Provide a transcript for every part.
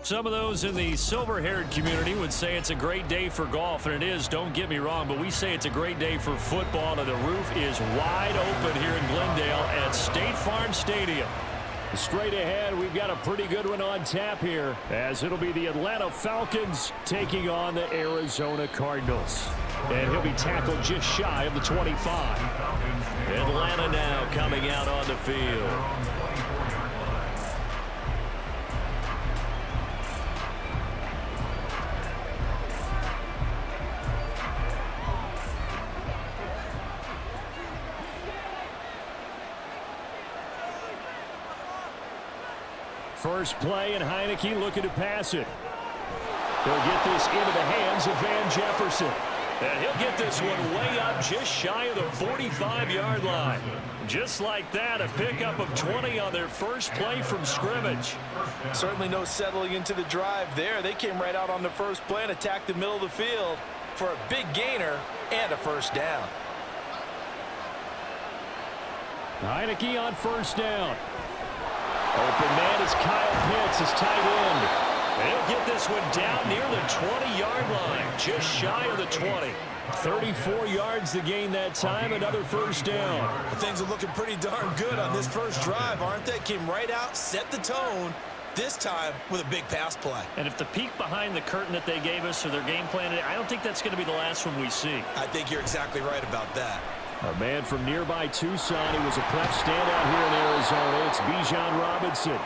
Some of those in the silver-haired community would say it's a great day for golf, and it is, don't get me wrong, but we say it's a great day for football, and the roof is wide open here in Glendale at State Farm Stadium. Straight ahead, we've got a pretty good one on tap here, as it'll be the Atlanta Falcons taking on the Arizona Cardinals. And he'll be tackled just shy of the 25. Atlanta now coming out on the field. First play, and Heineke looking to pass it. He'll get this into the hands of Van Jefferson. And he'll get this one way up just shy of the 45-yard line. Just like that, a pickup of 20 on their first play from scrimmage. Certainly no settling into the drive there. They came right out on the first play and attacked the middle of the field for a big gainer and a first down. Heineke on first down. Open man is Kyle Pitts, his tight end. He'll get this one down near the 20-yard line, just shy of the 20. 34 yards to gain that time, another first down. Well, things are looking pretty darn good on this first drive, aren't they? Came right out, set the tone, this time with a big pass play. And if the peek behind the curtain that they gave us or their game plan, I don't think that's going to be the last one we see. I think you're exactly right about that. A man from nearby Tucson who was a prep standout here in Arizona. It's Bijan Robinson.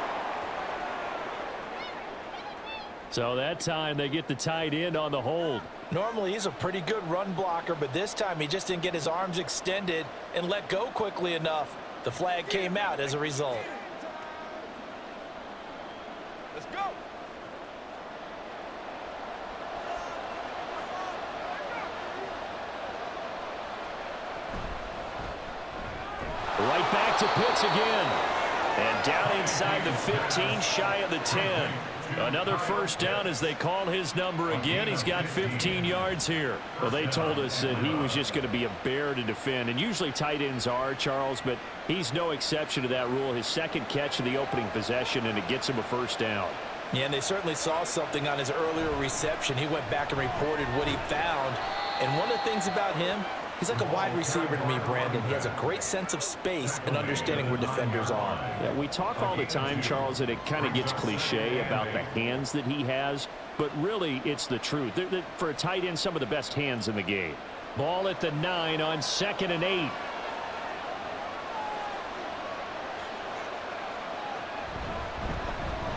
So that time they get the tight end on the hold. Normally he's a pretty good run blocker, but this time he just didn't get his arms extended and let go quickly enough. The flag came out as a result. Let's go. Right back to Pitts again. And down inside the 15, shy of the 10. Another first down as they call his number again. He's got 15 yards here. Well, they told us that he was just going to be a bear to defend. And usually tight ends are, Charles, but he's no exception to that rule. His second catch of the opening possession, and it gets him a first down. Yeah, and they certainly saw something on his earlier reception. He went back and reported what he found. And one of the things about him, he's like a wide receiver to me, Brandon. He has a great sense of space and understanding where defenders are. Yeah, we talk all the time, Charles, that it kind of gets cliche about the hands that he has, but really it's the truth. For a tight end, some of the best hands in the game. Ball at the 9 on 2nd and 8.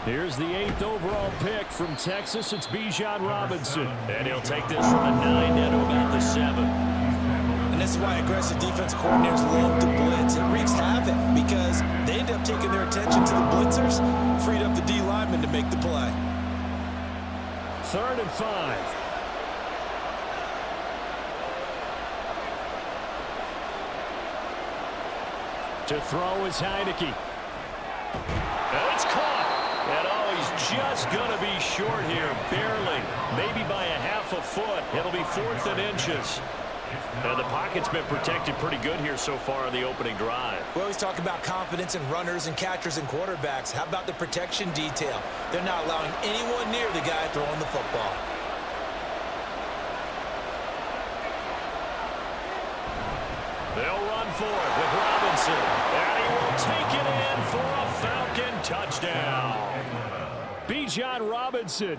Here's the 8th overall pick from Texas. It's Bijan Robinson. And he'll take this from the 9 down to about the 7. And this is why aggressive defense coordinators love to blitz. It wreaks havoc because they end up taking their attention to the blitzers, freed up the D lineman to make the play. 3rd and 5. To throw is Heineke. And it's caught. And oh, he's just going to be short here, barely. Maybe by a half a foot. It'll be 4th and inches. Now, the pocket's been protected pretty good here so far in the opening drive. We always talk about confidence in runners and catchers and quarterbacks. How about the protection detail? They're not allowing anyone near the guy throwing the football. They'll run for it with Robinson. And he will take it in for a Falcon touchdown. Bijan Robinson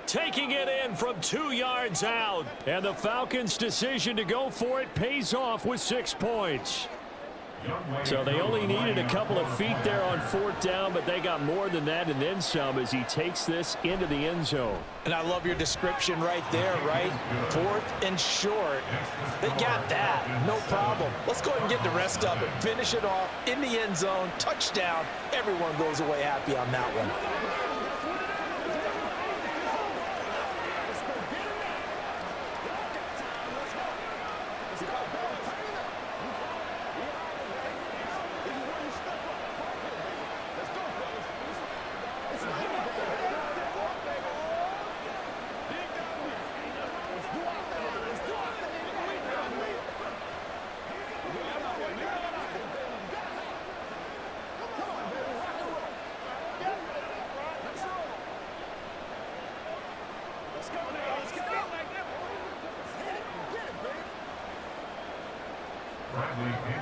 taking it in from 2 yards out. And the Falcons' decision to go for it pays off with 6 points. So they only needed a couple of feet there on 4th down, but they got more than that and then some as he takes this into the end zone. And I love your description right there, right? 4th and short. They got that. No problem. Let's go ahead and get the rest of it. Finish it off in the end zone. Touchdown. Everyone goes away happy on that one.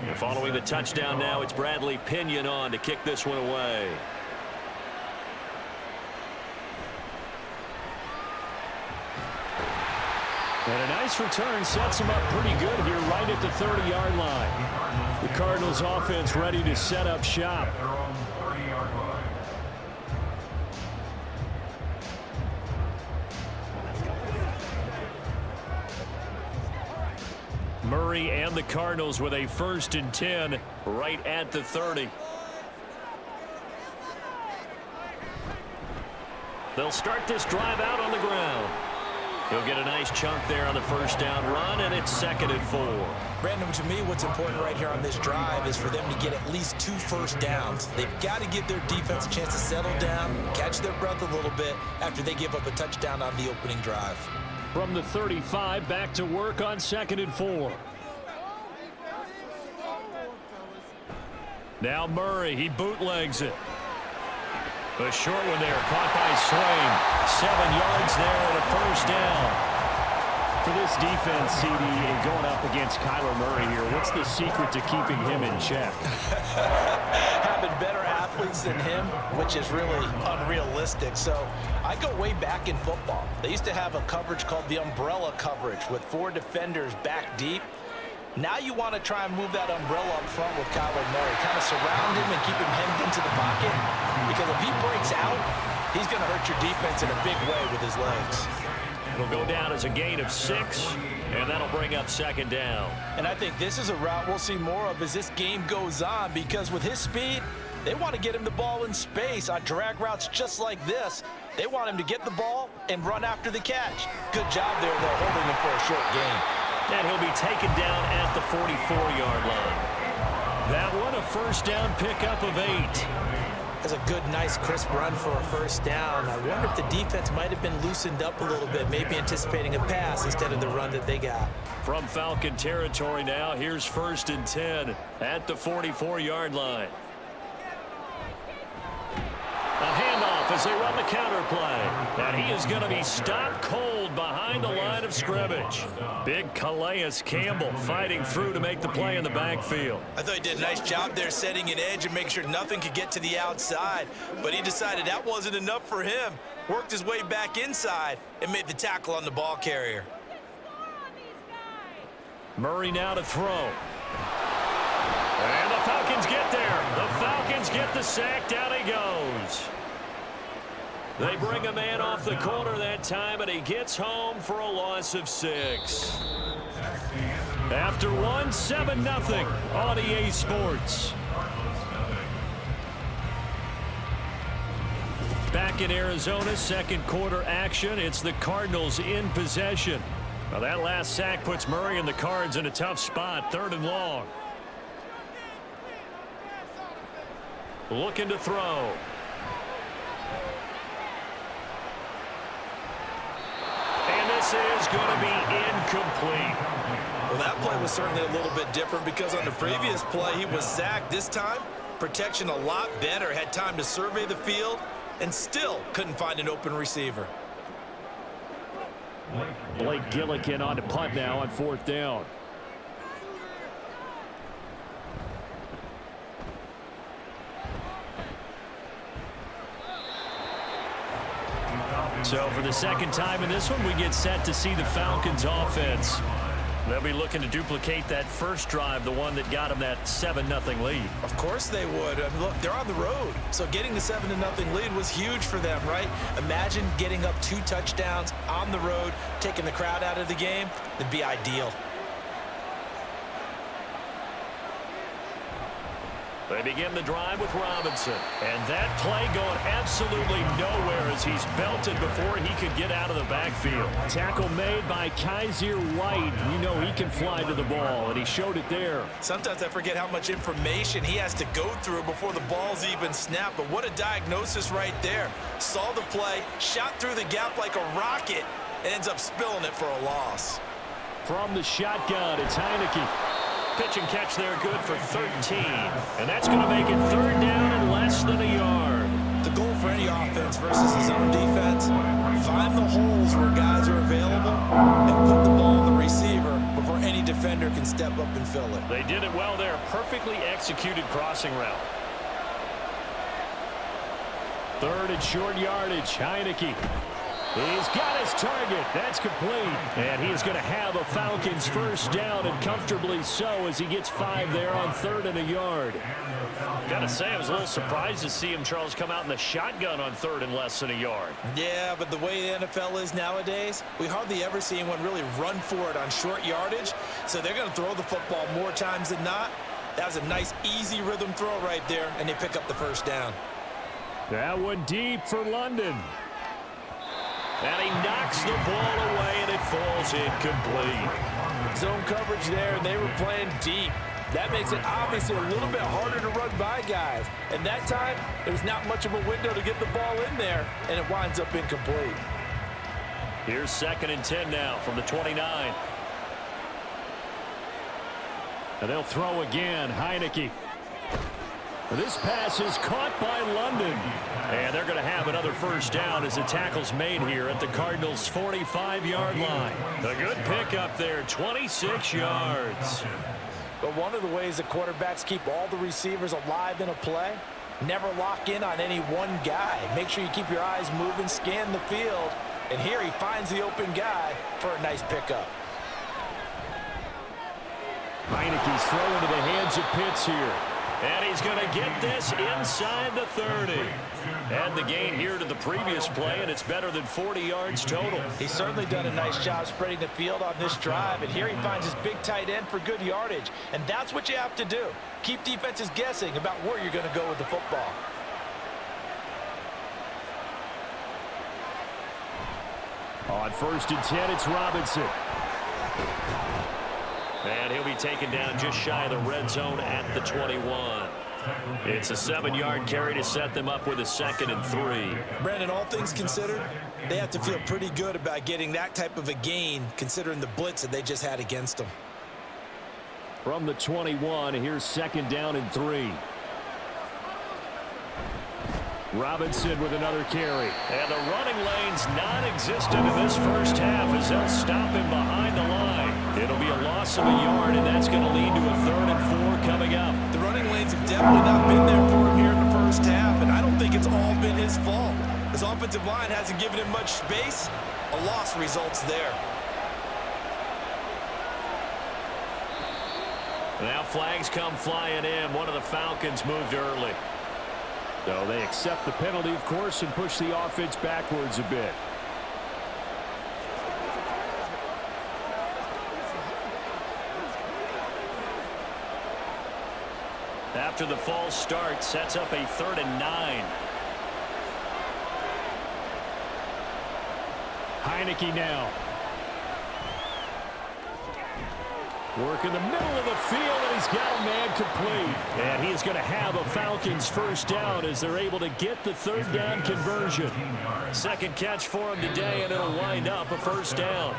And following the touchdown now, it's Bradley Pinion on to kick this one away. And a nice return sets him up pretty good here right at the 30-yard line. The Cardinals offense ready to set up shop. Murray and the Cardinals with a 1st and 10 right at the 30. They'll start this drive out on the ground. He'll get a nice chunk there on the 1st down run, and it's 2nd and 4. Brandon, to me, what's important right here on this drive is for them to get at least 2 first downs. They've got to give their defense a chance to settle down, catch their breath a little bit after they give up a touchdown on the opening drive. From the 35, back to work on 2nd and 4. Now Murray, he bootlegs it. A short one there, caught by Swain. 7 yards there and a 1st down. For this defense, CD, and going up against Kyler Murray here, what's the secret to keeping him in check? Having better athletes than him, which is really unrealistic. So I go way back in football. They used to have a coverage called the umbrella coverage with 4 defenders back deep. Now you want to try and move that umbrella up front with Kyler Murray. Kind of surround him and keep him hemmed into the pocket. Because if he breaks out, he's going to hurt your defense in a big way with his legs. It'll go down as a gain of 6, and that'll bring up 2nd down. And I think this is a route we'll see more of as this game goes on, because with his speed, they want to get him the ball in space on drag routes just like this. They want him to get the ball and run after the catch. Good job there, though, holding him for a short gain. And he'll be taken down at the 44-yard line. That one, a 1st down pickup of 8. That's a good, nice, crisp run for a 1st down. I wonder if the defense might have been loosened up a little bit, maybe anticipating a pass instead of the run that they got. From Falcon territory now, here's 1st and 10 at the 44-yard line. A handoff as they run the counter play. And he is going to be stopped cold behind the line of scrimmage. Big Calais Campbell fighting through to make the play in the backfield. I thought he did a nice job there setting an edge and making sure nothing could get to the outside. But he decided that wasn't enough for him. Worked his way back inside and made the tackle on the ball carrier. Murray now to throw. And the Falcons get there. The Falcons get the sack. Down he goes. They bring a man off the corner that time, and he gets home for a loss of 6. After one, 7-0 on EA Sports. Back in Arizona, 2nd quarter action. It's the Cardinals in possession. Now that last sack puts Murray and the Cards in a tough spot. 3rd and long. Looking to throw. And this is going to be incomplete. Well, that play was certainly a little bit different because on the previous play, he was sacked. This time, protection a lot better. Had time to survey the field and still couldn't find an open receiver. Blake Gillikin on to punt now on 4th down. So for the 2nd time in this one, we get set to see the Falcons offense. They'll be looking to duplicate that first drive, the one that got them that 7-0 lead. Of course they would. I mean, look, they're on the road. So getting the 7-0 lead was huge for them, right? Imagine getting up 2 touchdowns on the road, taking the crowd out of the game. That'd be ideal. They begin the drive with Robinson. And that play going absolutely nowhere as he's belted before he could get out of the backfield. Tackle made by Kaiser White. You know he can fly to the ball, and he showed it there. Sometimes I forget how much information he has to go through before the ball's even snapped. But what a diagnosis right there. Saw the play, shot through the gap like a rocket, and ends up spilling it for a loss. From the shotgun, it's Heineke. Pitch and catch there, good for 13. And that's going to make it 3rd down and less than a yard. The goal for any offense versus his own defense, find the holes where guys available and put the ball on the receiver before any defender can step up and fill it. They did it well there. Perfectly executed crossing route. Third and short yardage. Heineke. He's got his target. That's complete. And he's going to have a Falcons first down, and comfortably so, as he gets 5 there on 3rd and a yard. Got to say, I was a little surprised to see him, Charles, come out in the shotgun on 3rd and less than a yard. Yeah, but the way the NFL is nowadays, we hardly ever see anyone really run for it on short yardage. So they're going to throw the football more times than not. That was a nice, easy rhythm throw right there, and they pick up the first down. That one deep for London. And he knocks the ball away, and it falls incomplete. Zone coverage there, and they were playing deep. That makes it obviously a little bit harder to run by guys. And that time, there was not much of a window to get the ball in there, and it winds up incomplete. Here's 2nd and 10 now from the 29. And they'll throw again. Heineke. This pass is caught by London. And they're going to have another first down as the tackle's made here at the Cardinals' 45-yard line. A good pickup there, 26 yards. But one of the ways the quarterbacks keep all the receivers alive in a play, never lock in on any one guy. Make sure you keep your eyes moving, scan the field. And here he finds the open guy for a nice pickup. Heineke's throw into the hands of Pitts here. And he's going to get this inside the 30. Add the gain here to the previous play, and it's better than 40 yards total. He's certainly done a nice job spreading the field on this drive, and here he finds his big tight end for good yardage. And that's what you have to do. Keep defenses guessing about where you're going to go with the football. On 1st and 10, it's Robinson. And he'll be taken down just shy of the red zone at the 21. It's a 7-yard carry to set them up with a 2nd and 3. Brandon, all things considered, they have to feel pretty good about getting that type of a gain, considering the blitz that they just had against them. From the 21, here's 2nd down and 3. Robinson with another carry. And the running lane's non-existent in this first half as they'll stop him behind the line. It'll be a loss of a yard, and that's going to lead to a 3rd and 4 coming up. The running lanes have definitely not been there for him here in the first half, and I don't think it's all been his fault. His offensive line hasn't given him much space. A loss results there. Now flags come flying in. One of the Falcons moved early. So they accept the penalty, of course, and push the offense backwards a bit. After the false start, sets up a 3rd and 9. Heineke now. Work in the middle of the field, and he's got a man complete. And he's going to have a Falcons first down as they're able to get the 3rd down conversion. 2nd catch for him today, and it'll wind up a first down.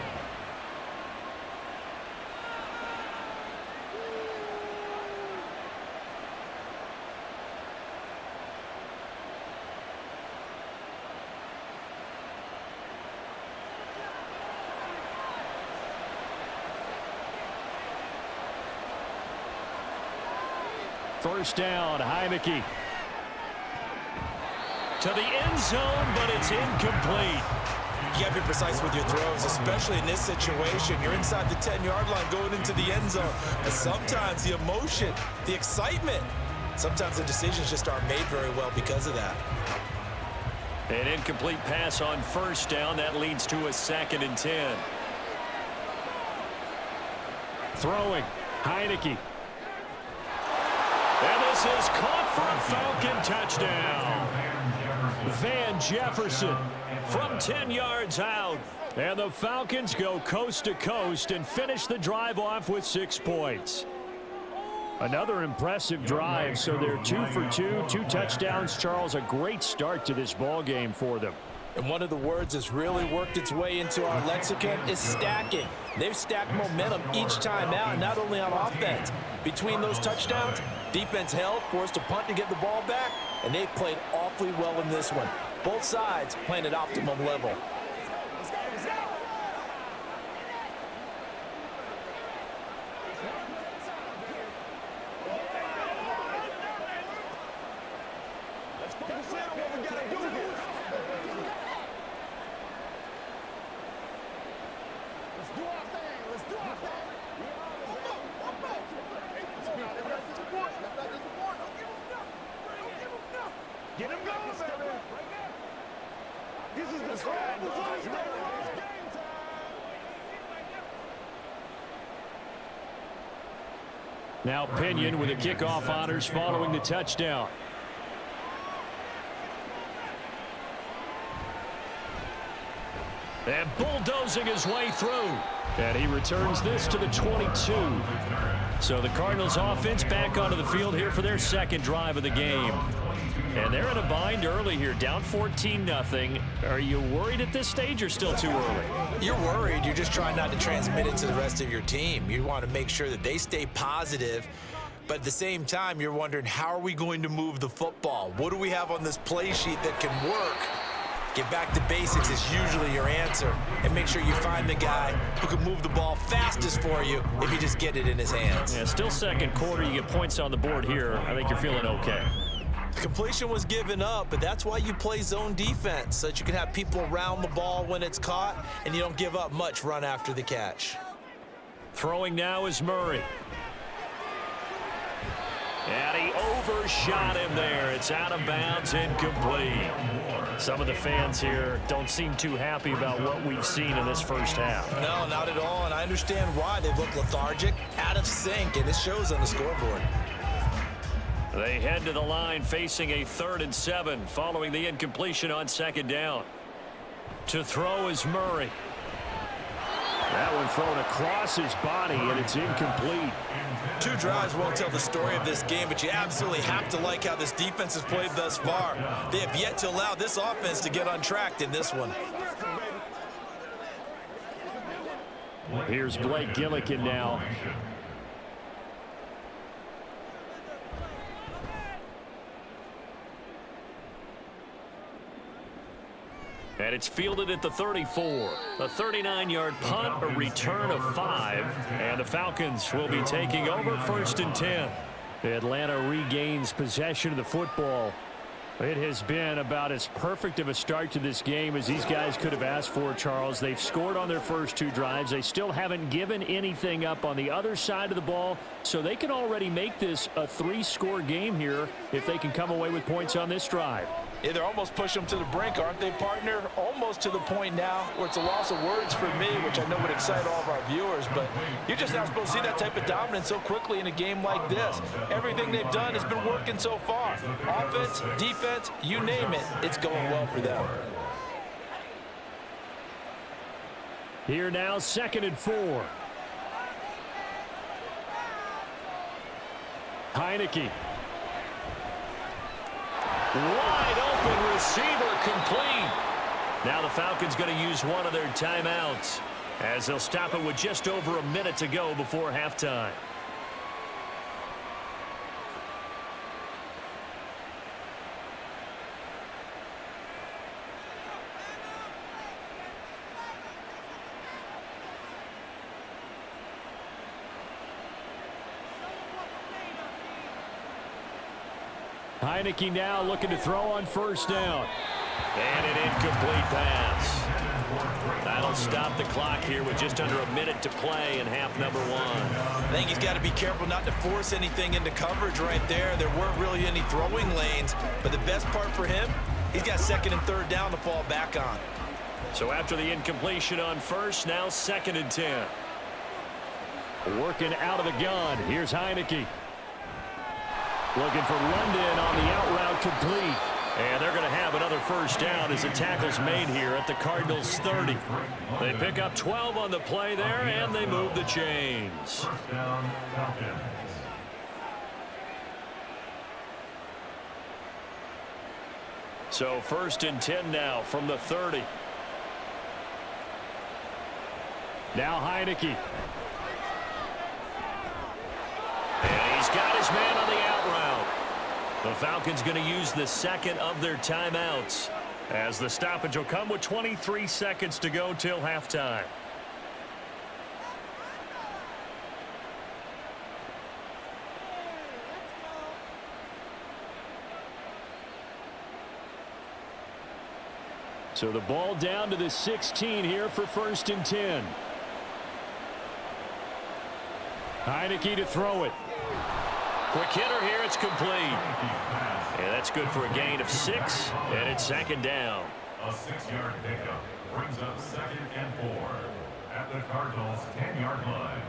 First down, Heineke. To the end zone, but it's incomplete. You got to be precise with your throws, especially in this situation. You're inside the 10-yard line going into the end zone. But sometimes the emotion, the excitement, sometimes the decisions just aren't made very well because of that. An incomplete pass on first down. That leads to a 2nd and 10. Throwing, Heineke. And this is caught for a Falcon touchdown. Van Jefferson from 10 yards out. And the Falcons go coast to coast and finish the drive off with 6 points. Another impressive drive, so they're 2 for 2, 2 touchdowns. Charles, a great start to this ball game for them. And one of the words that's really worked its way into our lexicon is stacking. They've stacked momentum each time out, not only on offense. Between those touchdowns, defense held, forced a punt to get the ball back, and they've played awfully well in this one. Both sides playing at optimum level. Now Pinion with the kickoff honors following the touchdown. And bulldozing his way through. And he returns this to the 22. So the Cardinals offense back onto the field here for their second drive of the game. And they're in a bind early here, down 14-0. Are you worried at this stage or still too early? You're worried. You're just trying not to transmit it to the rest of your team. You want to make sure that they stay positive. But at the same time, you're wondering, how are we going to move the football? What do we have on this play sheet that can work? Get back to basics is usually your answer. And make sure you find the guy who can move the ball fastest for you if you just get it in his hands. Yeah, still second quarter. You get points on the board here. I think you're feeling okay. The completion was given up, but that's why you play zone defense, so that you can have people around the ball when it's caught, and you don't give up much run after the catch. Throwing now is Murray. And he overshot him there. It's out of bounds, incomplete. Some of the fans here don't seem too happy about what we've seen in this first half. No, not at all, and I understand why. They look lethargic, out of sync, and it shows on the scoreboard. They head to the line facing a 3rd and 7 following the incompletion on second down. To throw is Murray. That one thrown across his body, and it's incomplete. 2 drives won't tell the story of this game, but you absolutely have to like how this defense has played thus far. They have yet to allow this offense to get untracked in this one. Here's Blake Gillikin now. And it's fielded at the 34. A 39-yard punt, a return of 5. And the Falcons will be taking over 1st and 10. Atlanta regains possession of the football. It has been about as perfect of a start to this game as these guys could have asked for, Charles. They've scored on their first 2 drives. They still haven't given anything up on the other side of the ball, so they can already make this a 3-score game here if they can come away with points on this drive. Yeah, they're almost pushing them to the brink, aren't they, partner? Almost to the point now where it's a loss of words for me, which I know would excite all of our viewers, but you're just not supposed to see that type of dominance so quickly in a game like this. Everything they've done has been working so far. Offense, defense, you name it, it's going well for them. Here now, 2nd and 4. Heineke. Wide open receiver, complete. Now the Falcons going to use one of their timeouts as they'll stop it with just over a minute to go before halftime. Heineke now looking to throw on 1st down. And an incomplete pass. That'll stop the clock here with just under a minute to play in half number 1. I think he's got to be careful not to force anything into coverage right there. There weren't really any throwing lanes, but the best part for him, he's got 2nd and 3rd down to fall back on. So after the incompletion on 1st, now 2nd and 10. Working out of the gun. Here's Heineke. Looking for London on the out route, complete. And they're going to have another 1st down as the tackle's made here at the Cardinals' 30. They pick up 12 on the play there, and they move the chains. So 1st and 10 now from the 30. Now Heineke. And he's got his man on the out route. The Falcons going to use the 2nd of their timeouts as the stoppage will come with 23 seconds to go till halftime. So the ball down to the 16 here for 1st and 10. Heineke to throw it. Quick hitter here, it's complete. And that's good for a gain of 6, and it's 2nd down. A 6-yard pickup brings up 2nd and 4 at the Cardinals' 10-yard line.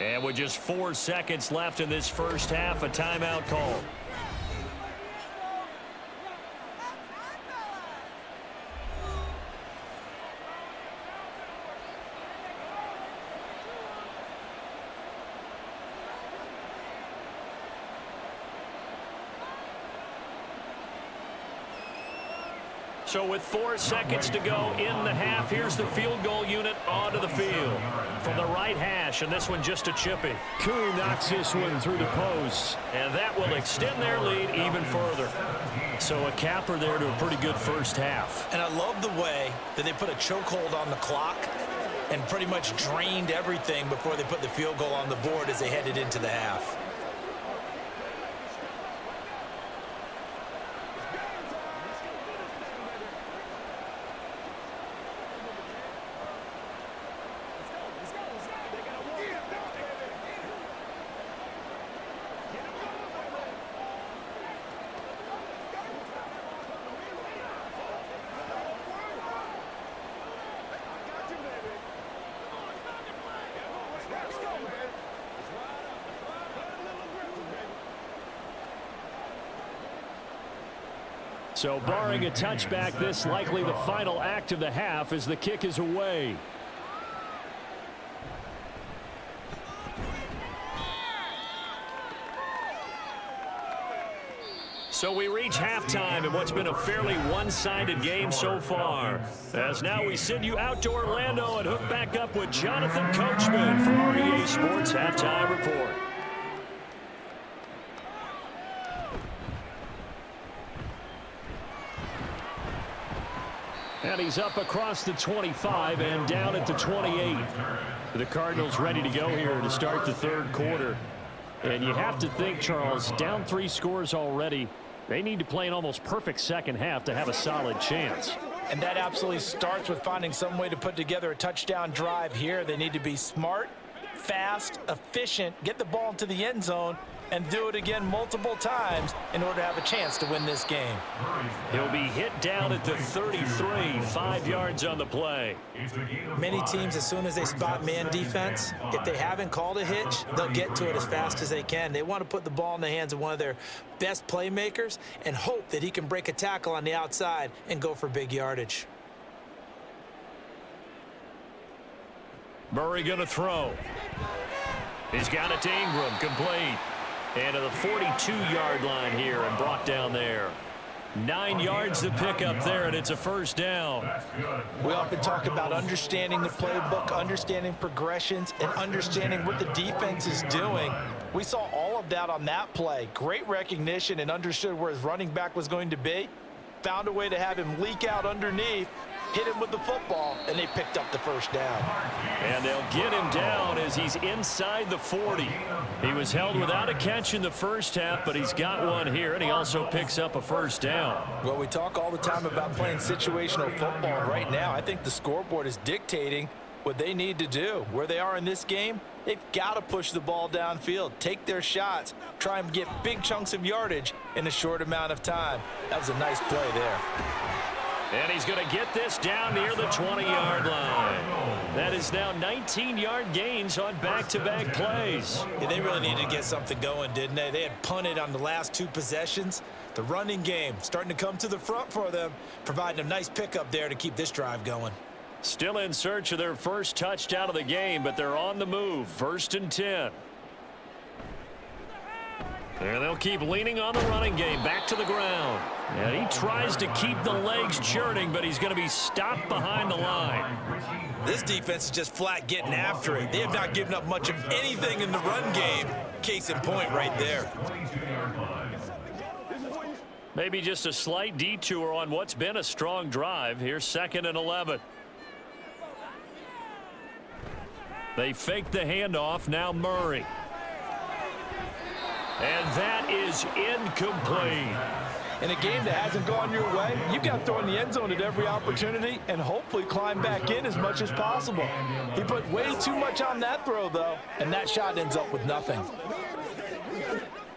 And with just 4 seconds left in this first half, a timeout call. So with 4 seconds to go in the half, here's the field goal unit onto the field. From the right hash, and this one just a chippy. Koo knocks this one through the post. And that will extend their lead even further. So a capper there to a pretty good first half. And I love the way that they put a chokehold on the clock and pretty much drained everything before they put the field goal on the board as they headed into the half. So barring a touchback, this likely the final act of the half as the kick is away. So we reach halftime in what's been a fairly one-sided game so far. As now we send you out to Orlando and hook back up with Jonathan Coachman for our EA Sports Halftime Report. And he's up across the 25 and down at the 28. The Cardinals ready to go here to start the third quarter. And you have to think, Charles, down 3 scores already. They need to play an almost perfect second half to have a solid chance. And that absolutely starts with finding some way to put together a touchdown drive here. They need to be smart, fast, efficient, get the ball into the end zone, and do it again multiple times in order to have a chance to win this game. He'll be hit down at the 33, 5 yards on the play. Many teams, as soon as they spot man defense, if they haven't called a hitch, they'll get to it as fast as they can. They want to put the ball in the hands of one of their best playmakers and hope that he can break a tackle on the outside and go for big yardage. Murray going to throw. He's got it to Ingram, complete. And to the 42-yard line here and brought down there. 9 yards to pick up there, and it's a first down. We often talk about understanding the playbook, understanding progressions, and understanding what the defense is doing. We saw all of that on that play. Great recognition and understood where his running back was going to be. Found a way to have him leak out underneath, hit him with the football, and they picked up the first down. And they'll get him down as he's inside the 40. He was held without a catch in the first half, but he's got one here, and he also picks up a first down. Well, we talk all the time about playing situational football. Right now, I think the scoreboard is dictating what they need to do. Where they are in this game, they've got to push the ball downfield, take their shots, try and get big chunks of yardage in a short amount of time. That was a nice play there. And he's going to get this down near the 20-yard line. That is now 19-yard gains on back-to-back plays. Yeah, they really needed to get something going, didn't they? They had punted on the last 2 possessions. The running game starting to come to the front for them, providing a nice pickup there to keep this drive going. Still in search of their first touchdown of the game, but they're on the move. 1st and 10. And they'll keep leaning on the running game. Back to the ground. And he tries to keep the legs churning, but he's going to be stopped behind the line. This defense is just flat getting after it. They have not given up much of anything in the run game. Case in point right there. Maybe just a slight detour on what's been a strong drive. Here's 2nd and 11. They fake the handoff. Now Murray. And that is incomplete. In a game that hasn't gone your way, you've got to throw in the end zone at every opportunity and hopefully climb back in as much as possible. He put way too much on that throw, though, and that shot ends up with nothing.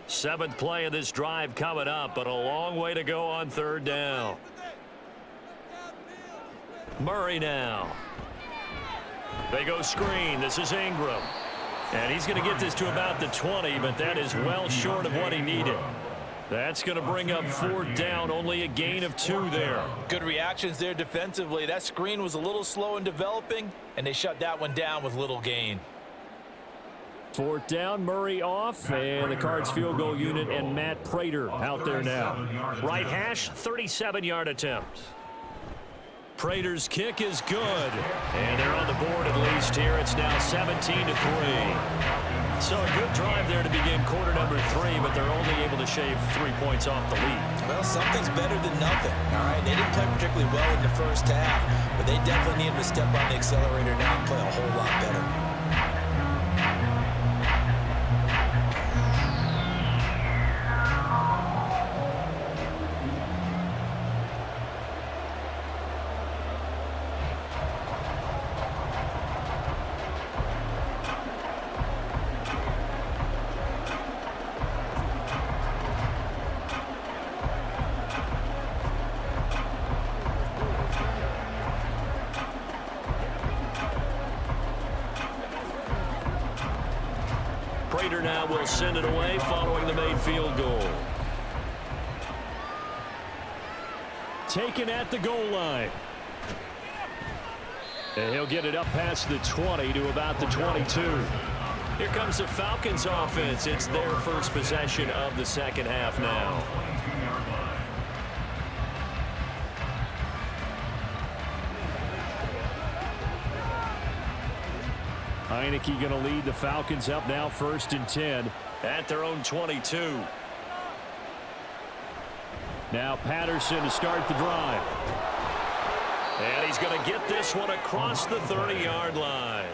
Seventh play of this drive coming up, but a long way to go on third down. Murray now. They go screen. This is Ingram. And he's going to get this to about the 20, but that is well short of what he needed. That's going to bring up fourth down, only a gain of 2 there. Good reactions there defensively. That screen was a little slow in developing, and they shut that one down with little gain. Fourth down, Murray off, and the Cards field goal unit and Matt Prater out there now. Right hash, 37-yard attempt. Prater's kick is good, and they're on the board at least here. It's now 17-3. So a good drive there to begin quarter number 3, but they're only able to shave 3 points off the lead. Well, something's better than nothing, all right? They didn't play particularly well in the first half, but they definitely needed to step on the accelerator now and play a whole lot better. Prater now will send it away following the made field goal. Taken at the goal line. And he'll get it up past the 20 to about the 22. Here comes the Falcons offense. It's their first possession of the second half now. Heineke going to lead the Falcons up now, 1st and 10 at their own 22. Now Patterson to start the drive. And he's going to get this one across the 30-yard line.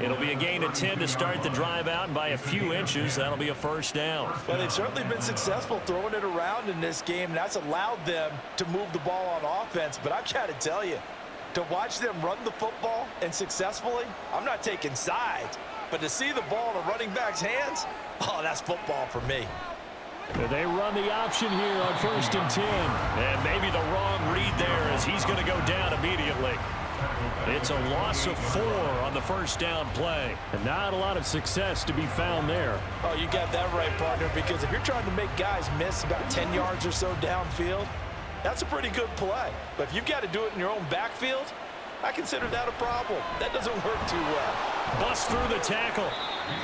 It'll be a gain of 10 to start the drive out, and by a few inches, that'll be a first down. Well, they've certainly been successful throwing it around in this game, and that's allowed them to move the ball on offense. But I've got to tell you, to watch them run the football and successfully, I'm not taking sides, but to see the ball in a running back's hands, oh, that's football for me. They run the option here on 1st and 10. And maybe the wrong read there as he's going to go down immediately. It's a loss of 4 on the first down play. And not a lot of success to be found there. Oh, you got that right, partner, because if you're trying to make guys miss about 10 yards or so downfield, that's a pretty good play. But if you've got to do it in your own backfield, I consider that a problem. That doesn't work too well. Bust through the tackle.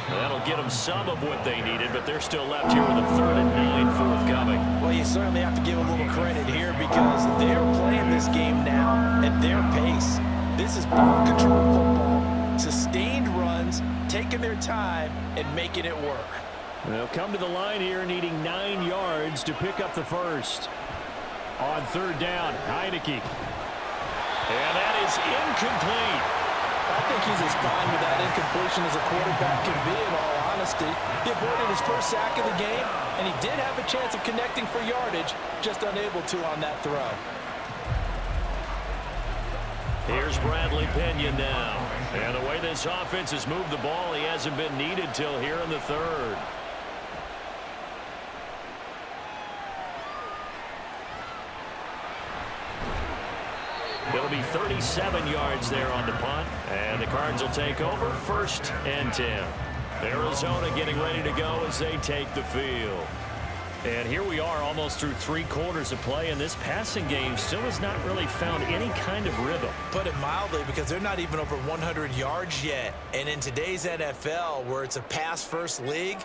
That'll get them some of what they needed, but they're still left here with a 3rd and 9 forthcoming. Well, you certainly have to give a little credit here because they're playing this game now at their pace. This is ball control football, sustained runs, taking their time, and making it work. They'll come to the line here needing 9 yards to pick up the first. On 3rd down, Heineke. And that is incomplete. I think he's as fine with that incompletion as a quarterback can be, in all honesty. He avoided his first sack of the game, and he did have a chance of connecting for yardage, just unable to on that throw. Here's Bradley Pena now. And the way this offense has moved the ball, he hasn't been needed till here in the 3rd. It'll be 37 yards there on the punt, and the Cards will take over 1st and 10. Arizona getting ready to go as they take the field. And here we are almost through 3 quarters of play, and this passing game still has not really found any kind of rhythm. Put it mildly, because they're not even over 100 yards yet. And in today's NFL, where it's a pass-first league,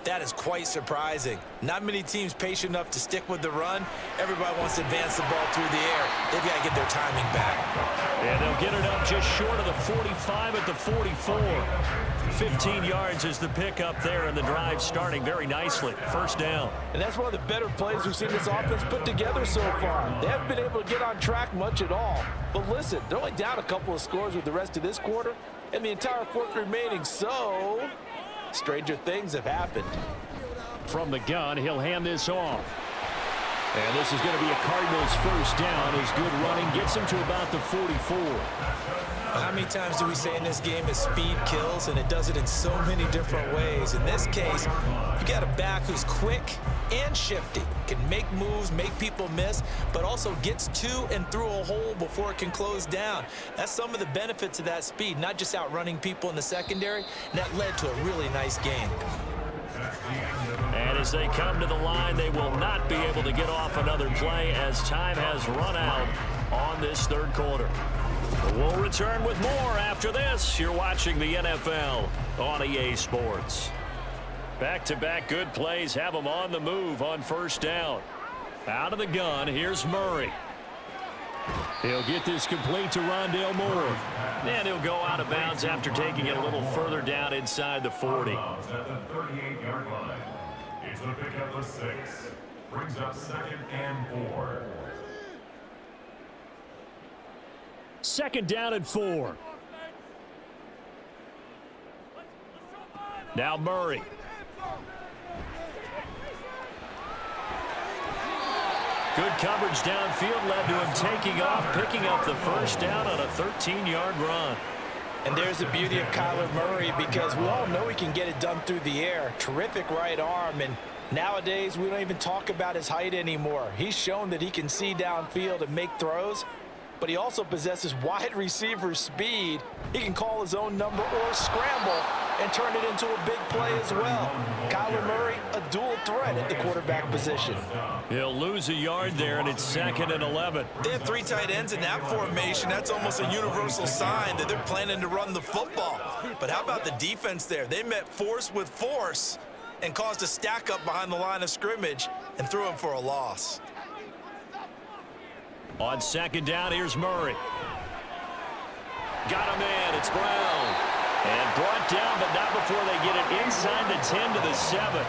that is quite surprising. Not many teams patient enough to stick with the run. Everybody wants to advance the ball through the air. They've got to get their timing back. And they'll get it up just short of the 45 at the 44. 15 yards is the pickup there, and the drive starting very nicely. 1st down. And that's one of the better plays we've seen this offense put together so far. They haven't been able to get on track much at all. But listen, they're only down a couple of scores with the rest of this quarter and the entire 4th remaining. So stranger things have happened. From the gun, he'll hand this off. And this is going to be a Cardinals first down as good running gets him to about the 44. How many times do we say in this game that speed kills, and it does it in so many different ways? In this case, you got a back who's quick and shifty, can make moves, make people miss, but also gets to and through a hole before it can close down. That's some of the benefits of that speed, not just outrunning people in the secondary, and that led to a really nice game. And as they come to the line, they will not be able to get off another play as time has run out on this third quarter. We'll return with more after this. You're watching the NFL on EA Sports. Back-to-back good plays have them on the move on first down. Out of the gun, here's Murray. He'll get this complete to Rondale Moore. And he'll go out of bounds after taking it a little further down inside the 40. At the 38-yard line. It's a pickup of 6. Brings up 2nd and 4. Second down and 4. Now Murray. Good coverage downfield led to him taking off, picking up the first down on a 13-yard run. And there's the beauty of Kyler Murray, because we all know he can get it done through the air. Terrific right arm, and nowadays we don't even talk about his height anymore. He's shown that he can see downfield and make throws, but he also possesses wide receiver speed. He can call his own number or scramble and turn it into a big play as well. Kyler Murray, a dual threat at the quarterback position. He'll lose a yard there, and it's 2nd and 11. They have 3 tight ends in that formation. That's almost a universal sign that they're planning to run the football. But how about the defense there? They met force with force and caused a stack up behind the line of scrimmage and threw him for a loss. On second down, here's Murray. Got him in. It's Brown. And brought down, but not before they get it inside the 10 to the 7.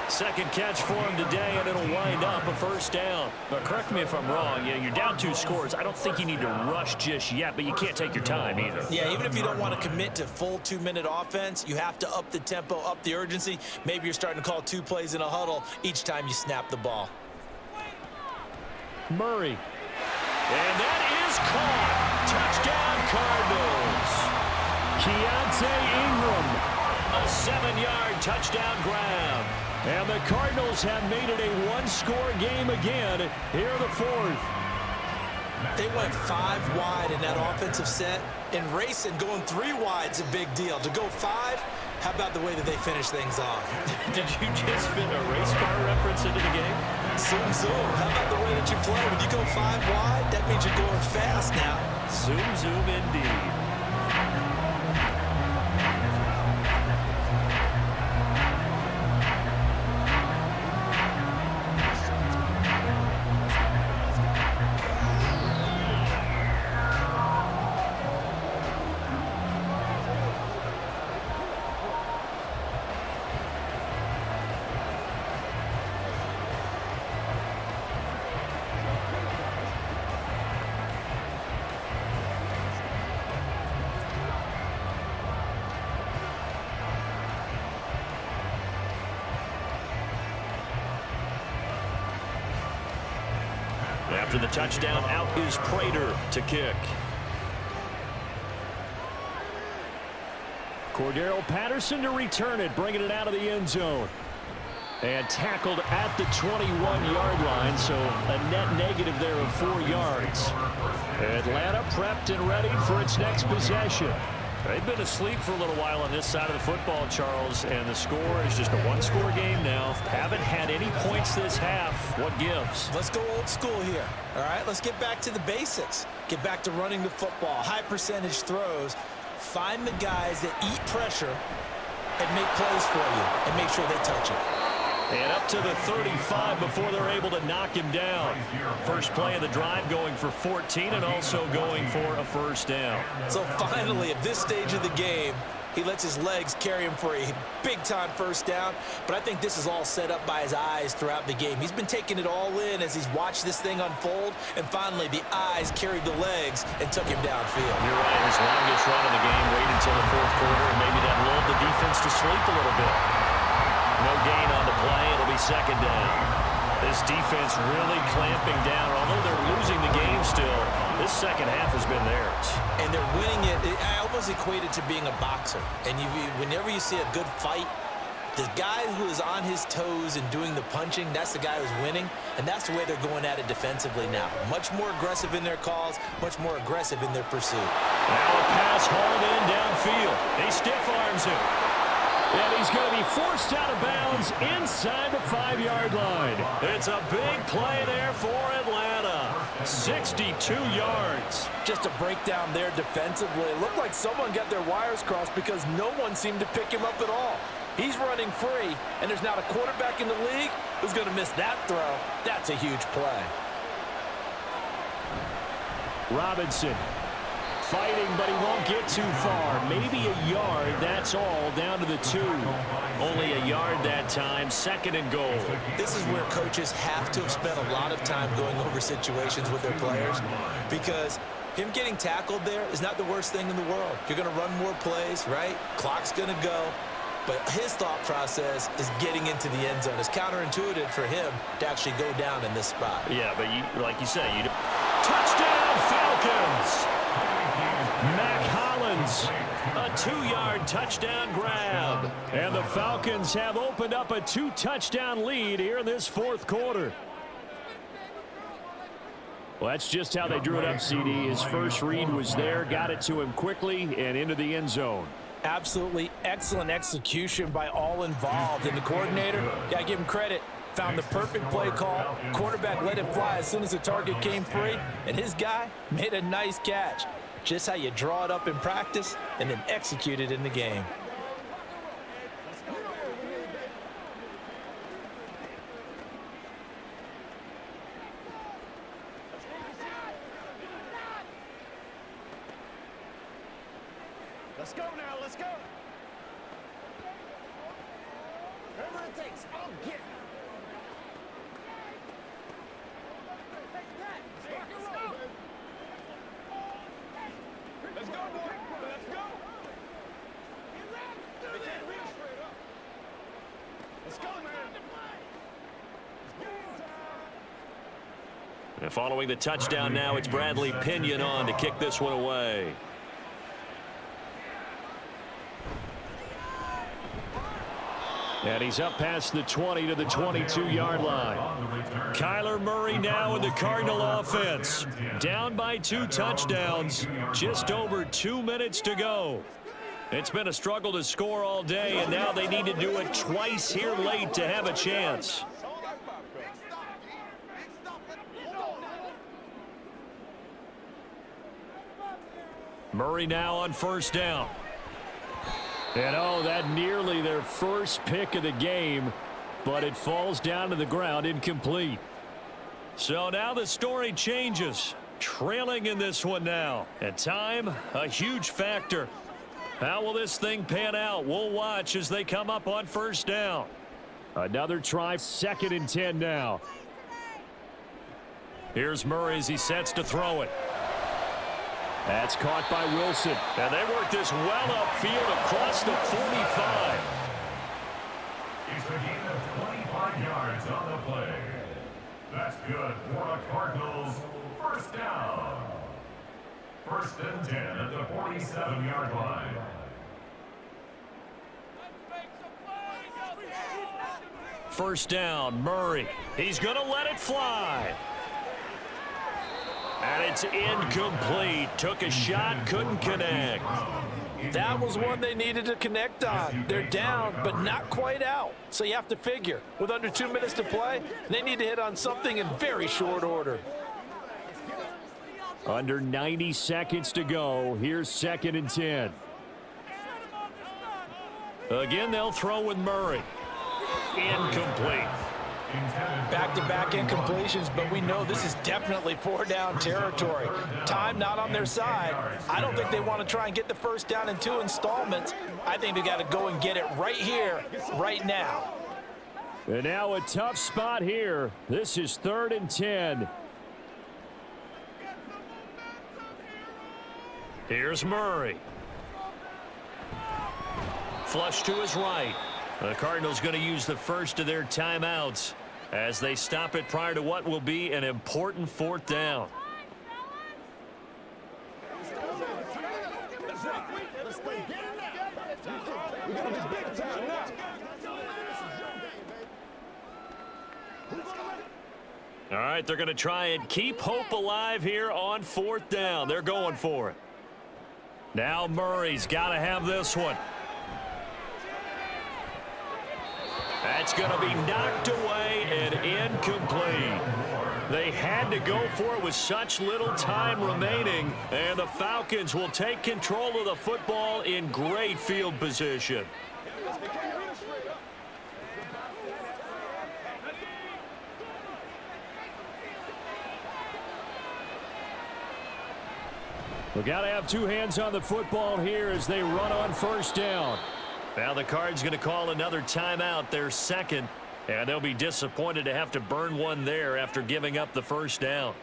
Second catch for him today, and it'll wind up a first down. But correct me if I'm wrong. You're down 2 scores. I don't think you need to rush just yet, but you can't take your time either. Yeah, even if you don't want to commit to full 2-minute offense, you have to up the tempo, up the urgency. Maybe you're starting to call 2 plays in a huddle each time you snap the ball. Murray. And that is caught. Touchdown, Cardinals. Keontae Ingram. A 7-yard touchdown grab. And the Cardinals have made it a 1-score game again here in the 4th. They went 5 wide in that offensive set. And racing, going 3 wide's a big deal. To go 5, how about the way that they finish things off? Did you just fit a race car reference into the game? Zoom, zoom. How about the way that you play? When you go 5 wide, that means you're going fast now. Zoom, zoom indeed. After the touchdown, out is Prater to kick. Cordero Patterson to return it, bringing it out of the end zone. And tackled at the 21-yard line, so a net negative there of 4 yards. Atlanta prepped and ready for its next possession. They've been asleep for a little while on this side of the football, Charles, and the score is just a 1-score game now. Haven't had any points this half. What gives? Let's go old school here. All right, let's get back to the basics. Get back to running the football, high percentage throws. Find the guys that eat pressure and make plays for you and make sure they touch it. And up to the 35 before they're able to knock him down. First play of the drive going for 14 and also going for a first down. So finally, at this stage of the game, he lets his legs carry him for a big-time first down. But I think this is all set up by his eyes throughout the game. He's been taking it all in as he's watched this thing unfold. And finally, the eyes carried the legs and took him downfield. You're right. His longest run of the game, wait until the 4th quarter, and maybe that lulled the defense to sleep a little bit. No gain on the play. It'll be second down. This defense really clamping down. Although they're losing the game still, this second half has been theirs. And they're winning it. I almost equate it to being a boxer. And whenever you see a good fight, the guy who is on his toes and doing the punching, that's the guy who's winning. And that's the way they're going at it defensively now. Much more aggressive in their calls, much more aggressive in their pursuit. Now a pass hauled in downfield. He stiff arms him. And he's going to be forced out of bounds inside the 5-yard line. It's a big play there for Atlanta. 62 yards. Just a breakdown there defensively. It looked like someone got their wires crossed because no one seemed to pick him up at all. He's running free, and there's not a quarterback in the league who's going to miss that throw. That's a huge play. Robinson fighting, but he won't get too far. Maybe a yard, that's all, down to the 2. Only a yard that time, 2nd and goal. This is where coaches have to have spent a lot of time going over situations with their players, because him getting tackled there is not the worst thing in the world. You're going to run more plays, right? Clock's going to go. But his thought process is getting into the end zone. It's counterintuitive for him to actually go down in this spot. Yeah, but like you said, touchdown Falcons! Mac Hollins, a 2-yard touchdown grab. And the Falcons have opened up a 2-touchdown lead here in this 4th quarter. Well, that's just how they drew it up, CD. His first read was there, got it to him quickly, and into the end zone. Absolutely excellent execution by all involved. And the coordinator, got to give him credit, found the perfect play call. Quarterback let it fly as soon as the target came free, and his guy made a nice catch. Just how you draw it up in practice and then execute it in the game. Let's go now, let's go. Whatever it takes, I'll get it. Let's go, boy. Let's go. They can't reach straight up. Let's go, man. And following the touchdown now, it's Bradley Pinion on to kick this one away. And he's up past the 20 to the 22-yard line. Kyler Murray now in the Cardinal offense. Down by 2 touchdowns. Just over 2 minutes to go. It's been a struggle to score all day, and now they need to do it twice here late to have a chance. Murray now on 1st down. And oh, that nearly their first pick of the game, but it falls down to the ground incomplete. So now the story changes. Trailing in this one now. And time, a huge factor. How will this thing pan out? We'll watch as they come up on 1st down. Another try, 2nd and 10 now. Here's Murray as he sets to throw it. That's caught by Wilson. And they work this well upfield across the 45. It's a gain of 25 yards on the play. That's good for the Cardinals. 1st down. 1st and 10 at the 47-yard line. First down, Murray. He's going to let it fly. And it's incomplete. Took a shot, couldn't connect. That was one they needed to connect on. They're down, but not quite out. So you have to figure, with under 2 minutes to play, they need to hit on something in very short order. Under 90 seconds to go. Here's 2nd and 10. Again, they'll throw with Murray. Incomplete. Back-to-back incompletions, but we know this is definitely 4-down territory. Time not on their side. I don't think they want to try and get the 1st down in 2 installments. I think they got to go and get it right here, right now. And now a tough spot here. This is 3rd and 10. Here's Murray. Flush to his right. The Cardinals going to use the first of their timeouts as they stop it prior to what will be an important fourth down. All right, they're going to try and keep hope alive here on fourth down. They're going for it. Now Murray's got to have this one. That's going to be knocked away and incomplete. They had to go for it with such little time remaining, and the Falcons will take control of the football in great field position. We've got to have two hands on the football here as they run on first down. Now the Cards going to call another timeout, their second, and they'll be disappointed to have to burn one there after giving up the first down.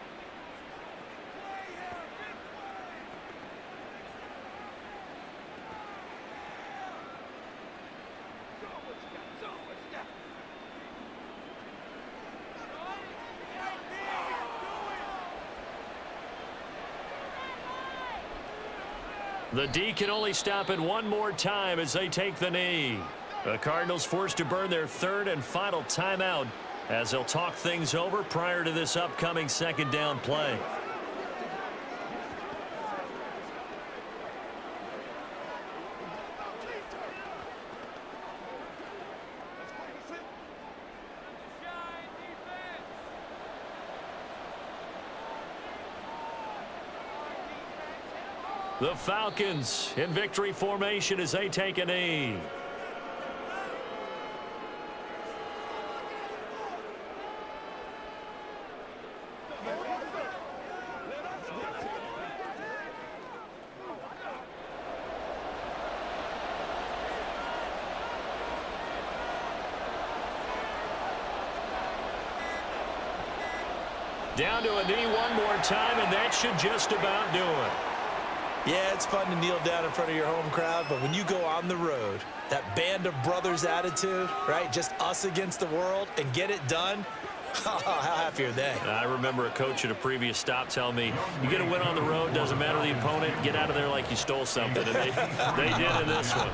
The D can only stop it one more time as they take the knee. The Cardinals forced to burn their third and final timeout as they'll talk things over prior to this upcoming second down play. The Falcons in victory formation as they take a knee. Down to a knee one more time, and that should just about do it. Yeah, it's fun to kneel down in front of your home crowd, but when you go on the road, that band of brothers attitude, right, just us against the world, and get it done, how happy are they? I remember a coach at a previous stop telling me, you get a win on the road, doesn't matter the opponent, get out of there like you stole something, and they did in this one.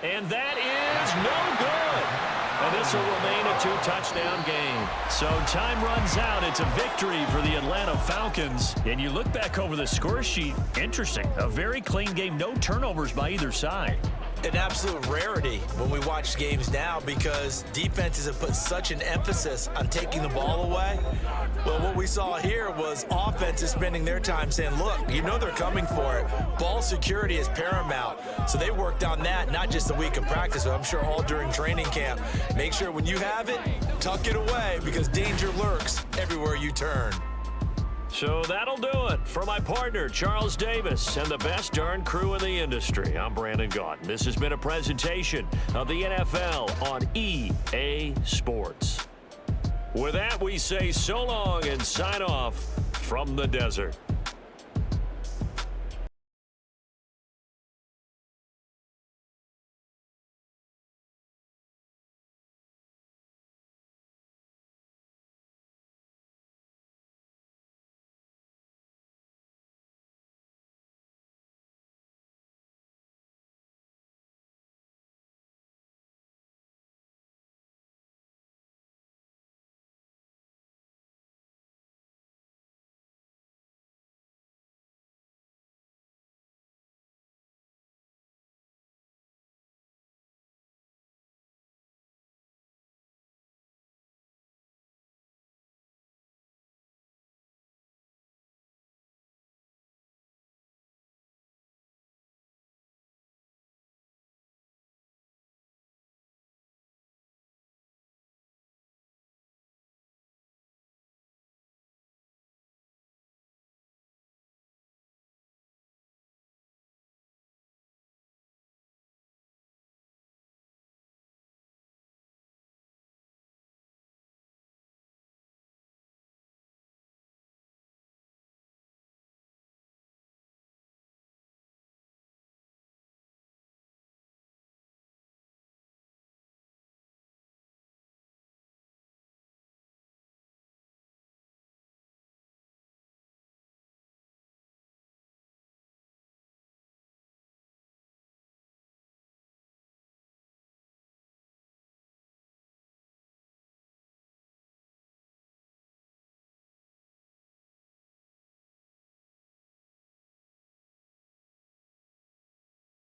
And that is no good. And this will remain a two-touchdown game. So time runs out. It's a victory for the Atlanta Falcons. And you look back over the score sheet, interesting. A very clean game, no turnovers by either side. An absolute rarity when we watch games now because defenses have put such an emphasis on taking the ball away. Well, what we saw here was offenses spending their time saying, look, you know they're coming for it. Ball security is paramount. So they worked on that, not just a week of practice, but I'm sure all during training camp. Make sure when you have it, tuck it away because danger lurks everywhere you turn. So that'll do it for my partner, Charles Davis, and the best darn crew in the industry. I'm Brandon Gaudin. This has been a presentation of the NFL on EA Sports. With that, we say so long and sign off from the desert.